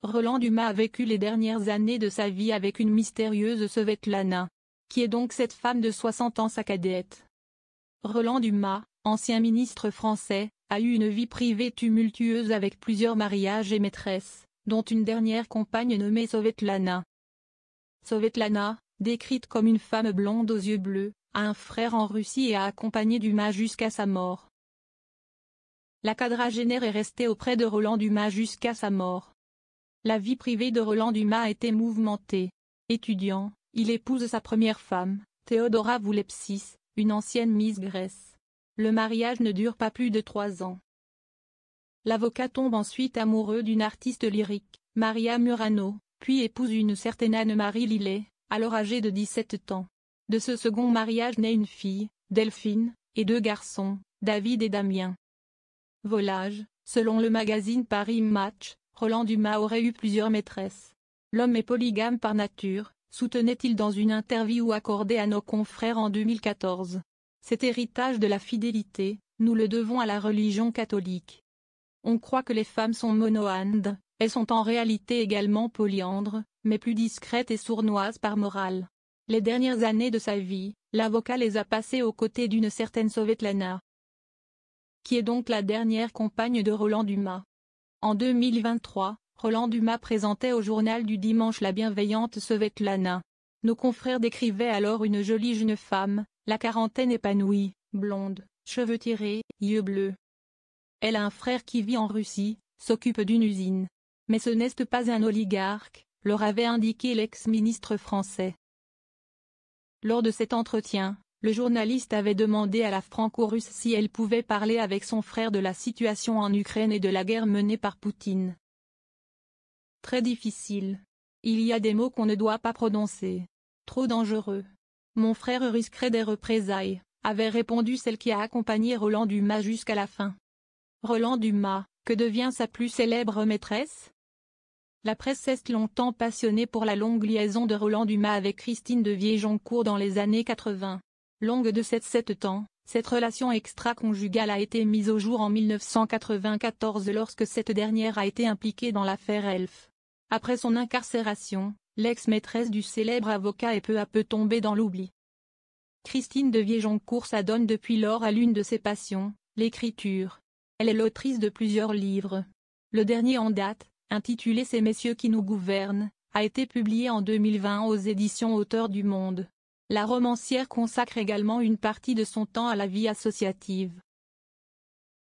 Roland Dumas a vécu les dernières années de sa vie avec une mystérieuse Svetlana. Qui est donc cette femme de 60 ans, sa cadette? Roland Dumas, ancien ministre français, a eu une vie privée tumultueuse avec plusieurs mariages et maîtresses, dont une dernière compagne nommée Svetlana. Svetlana, décrite comme une femme blonde aux yeux bleus, a un frère en Russie et a accompagné Dumas jusqu'à sa mort. La quadragénaire est restée auprès de Roland Dumas jusqu'à sa mort. La vie privée de Roland Dumas a été mouvementée. Étudiant, il épouse sa première femme, Théodora Voulepsis, une ancienne Miss Grèce. Le mariage ne dure pas plus de 3 ans. L'avocat tombe ensuite amoureux d'une artiste lyrique, Maria Murano, puis épouse une certaine Anne-Marie Lillet, alors âgée de 17 ans. De ce second mariage naît une fille, Delphine, et 2 garçons, David et Damien. Volage, selon le magazine Paris Match, Roland Dumas aurait eu plusieurs maîtresses. L'homme est polygame par nature, soutenait-il dans une interview accordée à nos confrères en 2014. Cet héritage de la fidélité, nous le devons à la religion catholique. On croit que les femmes sont monoandres, elles sont en réalité également polyandres, mais plus discrètes et sournoises par morale. Les dernières années de sa vie, l'avocat les a passées aux côtés d'une certaine Svetlana. Qui est donc la dernière compagne de Roland Dumas. En 2023, Roland Dumas présentait au journal du dimanche la bienveillante Svetlana. Nos confrères décrivaient alors une jolie jeune femme, la quarantaine épanouie, blonde, cheveux tirés, yeux bleus. Elle a un frère qui vit en Russie, s'occupe d'une usine. Mais ce n'est pas un oligarque, leur avait indiqué l'ex-ministre français. Lors de cet entretien, le journaliste avait demandé à la franco-russe si elle pouvait parler avec son frère de la situation en Ukraine et de la guerre menée par Poutine. Très difficile. Il y a des mots qu'on ne doit pas prononcer. Trop dangereux. Mon frère risquerait des représailles, avait répondu celle qui a accompagné Roland Dumas jusqu'à la fin. Roland Dumas, que devient sa plus célèbre maîtresse? La presse s'est longtemps passionnée pour la longue liaison de Roland Dumas avec Christine de Viejoncourt dans les années 80. Longue de 7 ans, cette relation extra-conjugale a été mise au jour en 1994 lorsque cette dernière a été impliquée dans l'affaire Elf. Après son incarcération, l'ex-maîtresse du célèbre avocat est peu à peu tombée dans l'oubli. Christine de Viejoncourt s'adonne depuis lors à l'une de ses passions, l'écriture. Elle est l'autrice de plusieurs livres. Le dernier en date, intitulé Ces messieurs qui nous gouvernent, a été publié en 2020 aux éditions Auteurs du Monde. La romancière consacre également une partie de son temps à la vie associative.